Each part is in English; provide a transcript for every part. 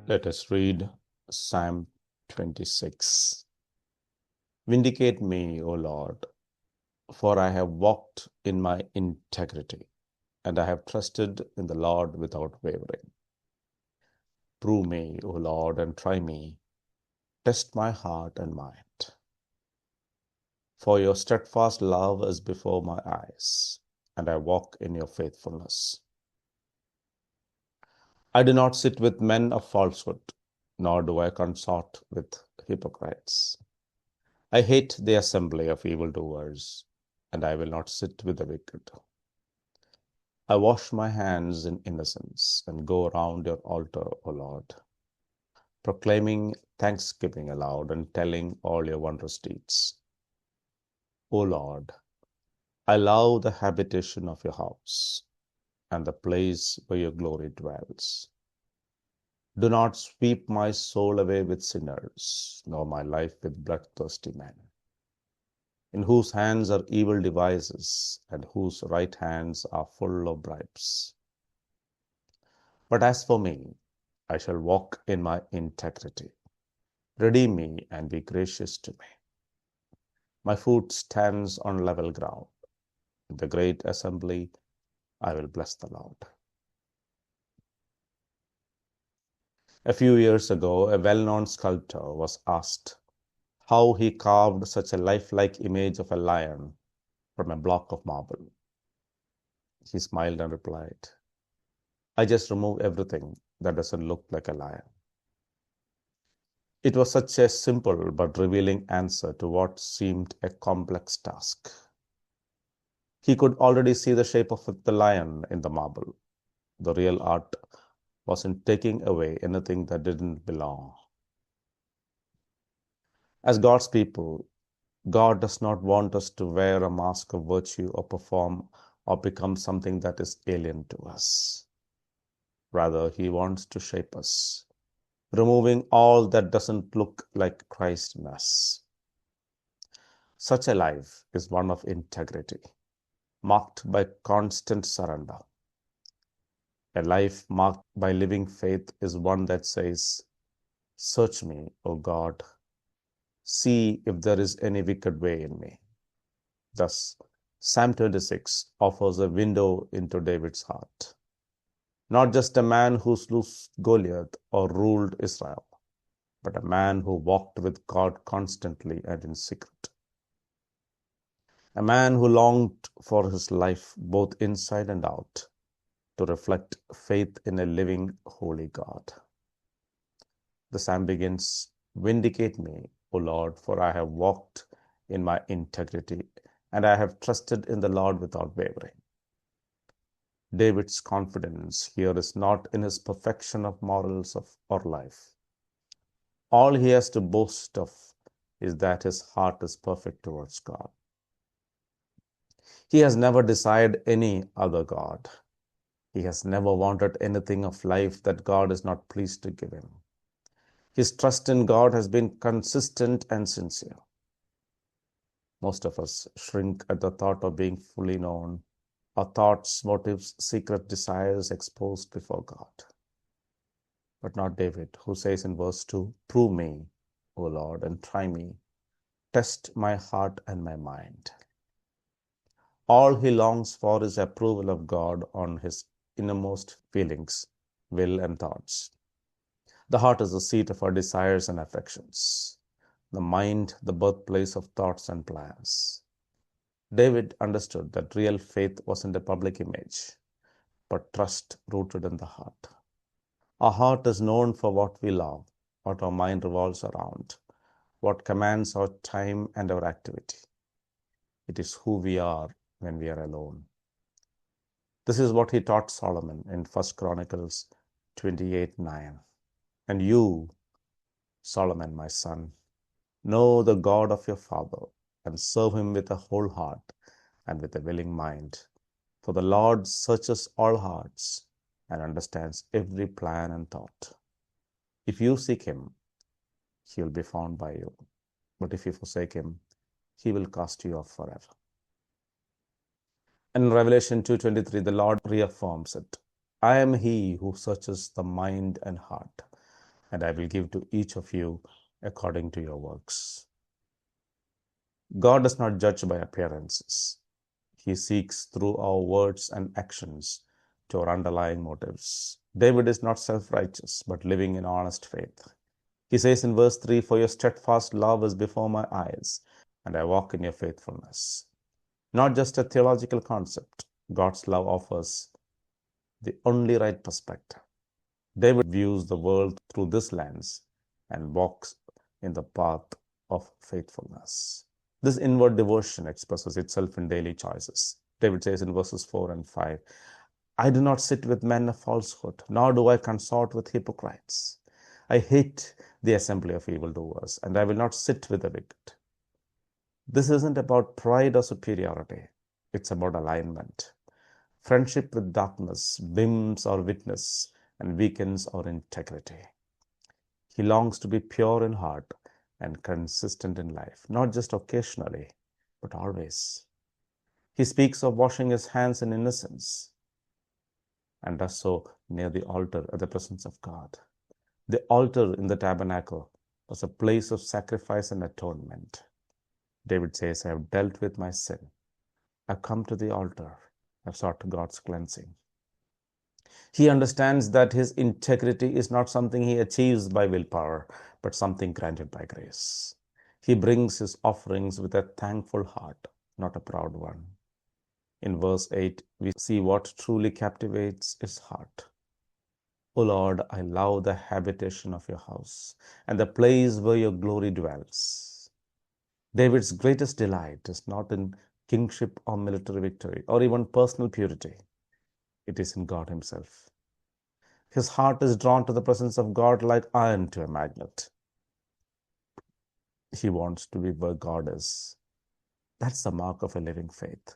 Let us read Psalm 26. Vindicate me, O Lord, for I have walked in my integrity, and I have trusted in the Lord without wavering. Prove me, O Lord, and try me. Test my heart and mind. For your steadfast love is before my eyes, and I walk in your faithfulness. I do not sit with men of falsehood, nor do I consort with hypocrites. I hate the assembly of evildoers, and I will not sit with the wicked. I wash my hands in innocence and go around your altar, O Lord, proclaiming thanksgiving aloud and telling all your wondrous deeds. O Lord, I love the habitation of your house and the place where your glory dwells. Do not sweep my soul away with sinners, nor my life with bloodthirsty men, in whose hands are evil devices, and whose right hands are full of bribes. But as for me, I shall walk in my integrity. Redeem me and be gracious to me. My foot stands on level ground. In the great assembly, I will bless the Lord. A few years ago, a well-known sculptor was asked how he carved such a lifelike image of a lion from a block of marble. He smiled and replied, I just remove everything that doesn't look like a lion. It was such a simple but revealing answer to what seemed a complex task. He could already see the shape of the lion in the marble. The real art was in taking away anything that didn't belong. As God's people, God does not want us to wear a mask of virtue or perform or become something that is alien to us. Rather, He wants to shape us, removing all that doesn't look like Christ in us. Such a life is one of integrity, marked by constant surrender. A life marked by living faith is one that says, Search me, O God, see if there is any wicked way in me. Thus, Psalm 26 offers a window into David's heart. Not just a man who slew Goliath or ruled Israel, but a man who walked with God constantly and in secret. A man who longed for his life both inside and out to reflect faith in a living, holy God. The psalm begins, Vindicate me, O Lord, for I have walked in my integrity, and I have trusted in the Lord without wavering. David's confidence here is not in his perfection of morals or life. All he has to boast of is that his heart is perfect towards God. He has never desired any other God. He has never wanted anything of life that God is not pleased to give him. His trust in God has been consistent and sincere. Most of us shrink at the thought of being fully known, our thoughts, motives, secret desires exposed before God. But not David, who says in verse 2, Prove me, O Lord, and try me. Test my heart and my mind. All he longs for is approval of God on his innermost feelings, will, and thoughts. The heart is the seat of our desires and affections. The mind, the birthplace of thoughts and plans. David understood that real faith wasn't a public image, but trust rooted in the heart. Our heart is known for what we love, what our mind revolves around, what commands our time and our activity. It is who we are when we are alone. This is what he taught Solomon in 1 Chronicles 28:9. And you, Solomon, my son, know the God of your father, and serve him with a whole heart and with a willing mind. For the Lord searches all hearts and understands every plan and thought. If you seek him, he will be found by you. But if you forsake him, he will cast you off forever. In Revelation 2:23, the Lord reaffirms it. I am he who searches the mind and heart, and I will give to each of you according to your works. God does not judge by appearances. He seeks through our words and actions to our underlying motives. David is not self-righteous, but living in honest faith. He says in verse 3, "For your steadfast love is before my eyes, and I walk in your faithfulness." Not just a theological concept, God's love offers the only right perspective. David views the world through this lens and walks in the path of faithfulness. This inward devotion expresses itself in daily choices. David says in verses 4 and 5, "I do not sit with men of falsehood, nor do I consort with hypocrites. I hate the assembly of evildoers, and I will not sit with the wicked." This isn't about pride or superiority. It's about alignment. Friendship with darkness dims our witness and weakens our integrity. He longs to be pure in heart and consistent in life, not just occasionally, but always. He speaks of washing his hands in innocence and does so near the altar at the presence of God. The altar in the tabernacle was a place of sacrifice and atonement. David says, "I have dealt with my sin. I've come to the altar. I've sought God's cleansing." He understands that his integrity is not something he achieves by willpower, but something granted by grace. He brings his offerings with a thankful heart, not a proud one. In verse 8, we see what truly captivates his heart. "O Lord, I love the habitation of your house and the place where your glory dwells." David's greatest delight is not in kingship or military victory or even personal purity. It is in God himself. His heart is drawn to the presence of God like iron to a magnet. He wants to be where God is. That's the mark of a living faith.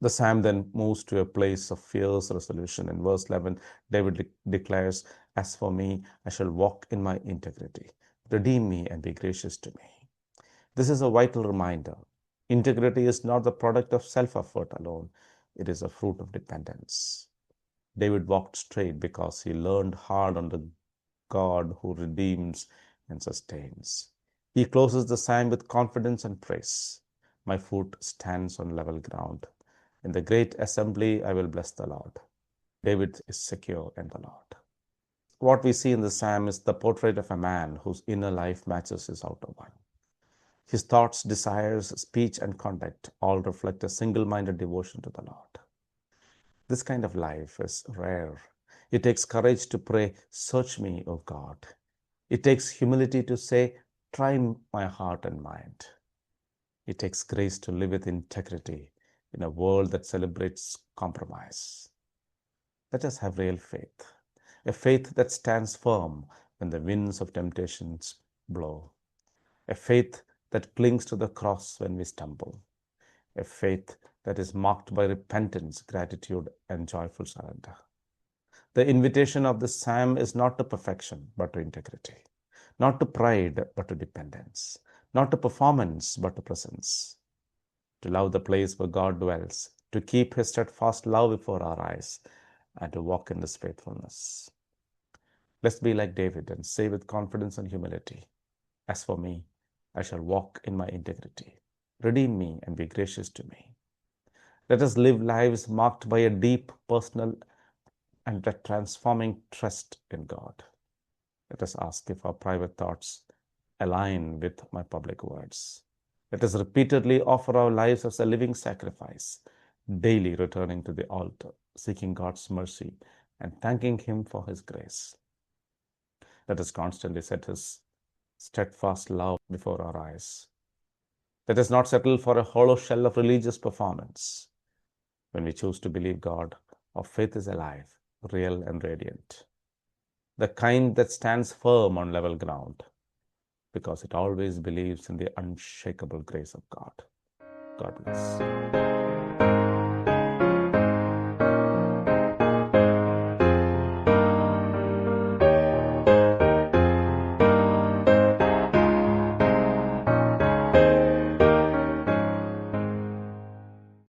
The psalm then moves to a place of fierce resolution. In verse 11, David declares, "As for me, I shall walk in my integrity. Redeem me and be gracious to me." This is a vital reminder. Integrity is not the product of self-effort alone. It is a fruit of dependence. David walked straight because he learned hard under God who redeems and sustains. He closes the psalm with confidence and praise. "My foot stands on level ground. In the great assembly, I will bless the Lord." David is secure in the Lord. What we see in the psalm is the portrait of a man whose inner life matches his outer one. His thoughts, desires, speech, and conduct all reflect a single-minded devotion to the Lord. This kind of life is rare. It takes courage to pray, "Search me, O God." It takes humility to say, "Try my heart and mind." It takes grace to live with integrity in a world that celebrates compromise. Let us have real faith, a faith that stands firm when the winds of temptations blow, a faith that clings to the cross when we stumble, a faith that is marked by repentance, gratitude, and joyful surrender. The invitation of this psalm is not to perfection, but to integrity, not to pride, but to dependence, not to performance, but to presence, to love the place where God dwells, to keep his steadfast love before our eyes, and to walk in his faithfulness. Let's be like David and say with confidence and humility, "As for me, I shall walk in my integrity. Redeem me and be gracious to me." Let us live lives marked by a deep personal and a transforming trust in God. Let us ask if our private thoughts align with my public words. Let us repeatedly offer our lives as a living sacrifice, daily returning to the altar, seeking God's mercy and thanking him for his grace. Let us constantly set his steadfast love before our eyes. Let us not settle for a hollow shell of religious performance. When we choose to believe God, our faith is alive, real, and radiant. The kind that stands firm on level ground, because it always believes in the unshakable grace of God. God bless.